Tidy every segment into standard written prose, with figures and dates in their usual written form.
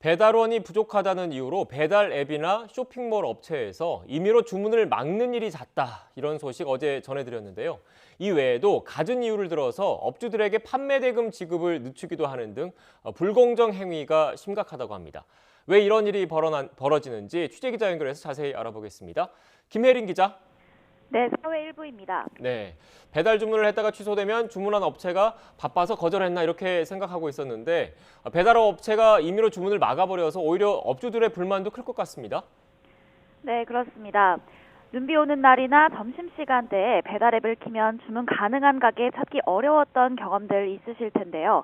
배달원이 부족하다는 이유로 배달 앱이나 쇼핑몰 업체에서 임의로 주문을 막는 일이 잦다. 이런 소식 어제 전해드렸는데요. 이 외에도 갖은 이유를 들어서 업주들에게 판매 대금 지급을 늦추기도 하는 등 불공정 행위가 심각하다고 합니다. 왜 이런 일이 벌어지는지 취재기자 연결해서 자세히 알아보겠습니다. 김혜린 기자. 네, 사회 일부입니다. 네, 배달 주문을 했다가 취소되면 주문한 업체가 바빠서 거절했나 이렇게 생각하고 있었는데 배달업 업체가 임의로 주문을 막아버려서 오히려 업주들의 불만도 클 것 같습니다. 네, 그렇습니다. 눈비 오는 날이나 점심시간대에 배달앱을 키면 주문 가능한 가게 찾기 어려웠던 경험들 있으실 텐데요.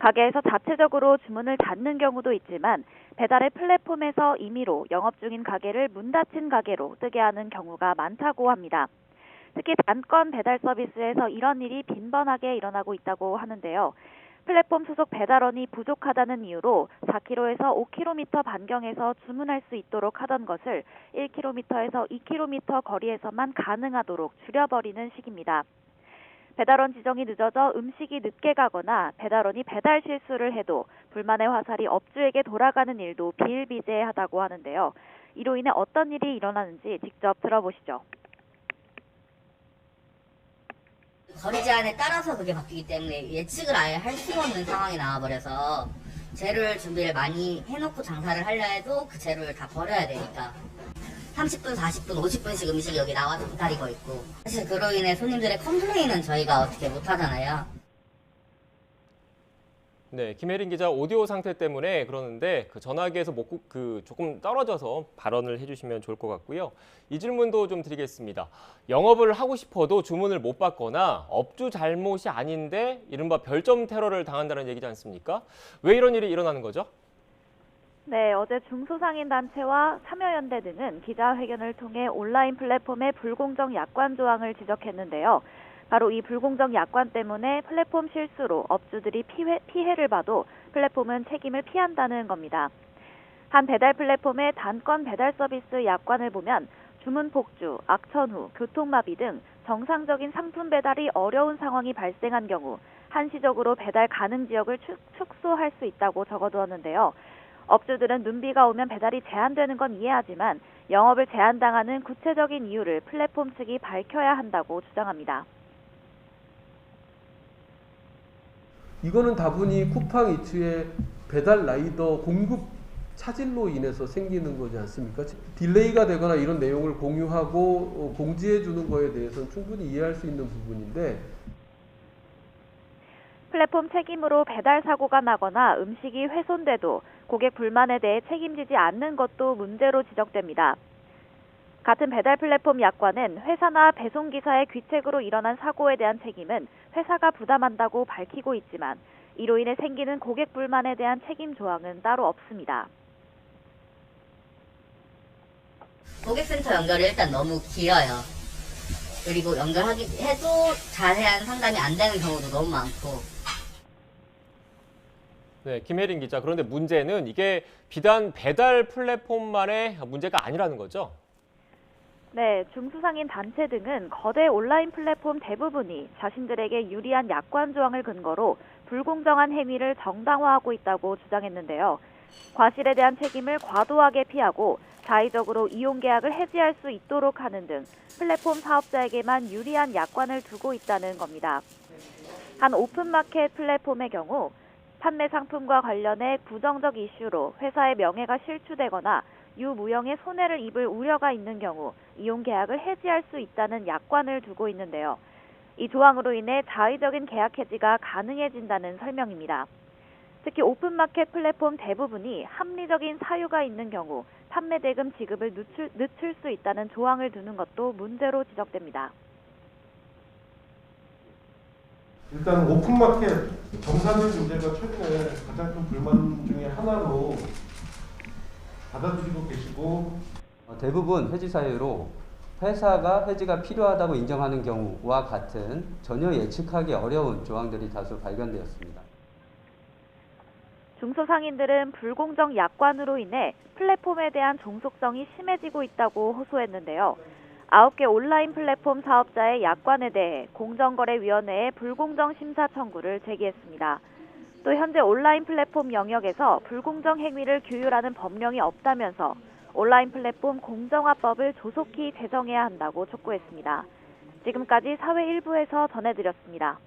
가게에서 자체적으로 주문을 닫는 경우도 있지만 배달앱 플랫폼에서 임의로 영업 중인 가게를 문 닫힌 가게로 뜨게 하는 경우가 많다고 합니다. 특히 단건 배달 서비스에서 이런 일이 빈번하게 일어나고 있다고 하는데요. 플랫폼 소속 배달원이 부족하다는 이유로 4km에서 5km 반경에서 주문할 수 있도록 하던 것을 1km에서 2km 거리에서만 가능하도록 줄여버리는 식입니다. 배달원 지정이 늦어져 음식이 늦게 가거나 배달원이 배달 실수를 해도 불만의 화살이 업주에게 돌아가는 일도 비일비재하다고 하는데요. 이로 인해 어떤 일이 일어나는지 직접 들어보시죠. 거리 제한에 따라서 그게 바뀌기 때문에 예측을 아예 할 수가 없는 상황이 나와버려서 재료를 준비를 많이 해놓고 장사를 하려 해도 그 재료를 다 버려야 되니까 30분, 40분, 50분씩 음식이 여기 나와서 기다리고 있고 사실 그로 인해 손님들의 컴플레인은 저희가 어떻게 못하잖아요. 네, 김혜린 기자 오디오 상태 때문에 그러는데 전화기에서 조금 떨어져서 발언을 해주시면 좋을 것 같고요. 이 질문도 좀 드리겠습니다. 영업을 하고 싶어도 주문을 못 받거나 업주 잘못이 아닌데 이른바 별점 테러를 당한다는 얘기지 않습니까? 왜 이런 일이 일어나는 거죠? 네, 어제 중소상인단체와 참여연대 등은 기자회견을 통해 온라인 플랫폼의 불공정 약관 조항을 지적했는데요. 바로 이 불공정 약관 때문에 플랫폼 실수로 업주들이 피해를 봐도 플랫폼은 책임을 피한다는 겁니다. 한 배달 플랫폼의 단건 배달 서비스 약관을 보면 주문 폭주, 악천 후, 교통마비 등 정상적인 상품 배달이 어려운 상황이 발생한 경우 한시적으로 배달 가능 지역을 축소할 수 있다고 적어두었는데요. 업주들은 눈비가 오면 배달이 제한되는 건 이해하지만 영업을 제한당하는 구체적인 이유를 플랫폼 측이 밝혀야 한다고 주장합니다. 이거는 다분히 쿠팡 이츠의 배달 라이더 공급 차질로 인해서 생기는 거지 않습니까? 딜레이가 되거나 이런 내용을 공유하고 공지해 주는 거에 대해서는 충분히 이해할 수 있는 부분인데 플랫폼 책임으로 배달 사고가 나거나 음식이 훼손돼도 고객 불만에 대해 책임지지 않는 것도 문제로 지적됩니다. 같은 배달 플랫폼 약관은 회사나 배송기사의 귀책으로 일어난 사고에 대한 책임은 회사가 부담한다고 밝히고 있지만 이로 인해 생기는 고객 불만에 대한 책임 조항은 따로 없습니다. 고객센터 연결이 일단 너무 길어요. 그리고 연결하기 해도 자세한 상담이 안 되는 경우도 너무 많고. 네, 김혜린 기자. 그런데 문제는 이게 비단 배달 플랫폼만의 문제가 아니라는 거죠? 네, 중소상인 단체 등은 거대 온라인 플랫폼 대부분이 자신들에게 유리한 약관 조항을 근거로 불공정한 행위를 정당화하고 있다고 주장했는데요. 과실에 대한 책임을 과도하게 피하고 자의적으로 이용 계약을 해지할 수 있도록 하는 등 플랫폼 사업자에게만 유리한 약관을 두고 있다는 겁니다. 한 오픈마켓 플랫폼의 경우 판매 상품과 관련해 부정적 이슈로 회사의 명예가 실추되거나 유무형의 손해를 입을 우려가 있는 경우 이용 계약을 해지할 수 있다는 약관을 두고 있는데요. 이 조항으로 인해 자의적인 계약 해지가 가능해진다는 설명입니다. 특히 오픈마켓 플랫폼 대부분이 합리적인 사유가 있는 경우 판매 대금 지급을 늦출 수 있다는 조항을 두는 것도 문제로 지적됩니다. 일단 오픈마켓 정산율 문제가 최근에 가장 큰 불만 중에 하나로 받아들이고 계시고 대부분 해지 사유로 회사가 해지가 필요하다고 인정하는 경우와 같은 전혀 예측하기 어려운 조항들이 다수 발견되었습니다. 중소상인들은 불공정 약관으로 인해 플랫폼에 대한 종속성이 심해지고 있다고 호소했는데요. 9개 온라인 플랫폼 사업자의 약관에 대해 공정거래위원회에 불공정 심사 청구를 제기했습니다. 또 현재 온라인 플랫폼 영역에서 불공정 행위를 규율하는 법령이 없다면서 온라인 플랫폼 공정화법을 조속히 제정해야 한다고 촉구했습니다. 지금까지 사회 일부에서 전해드렸습니다.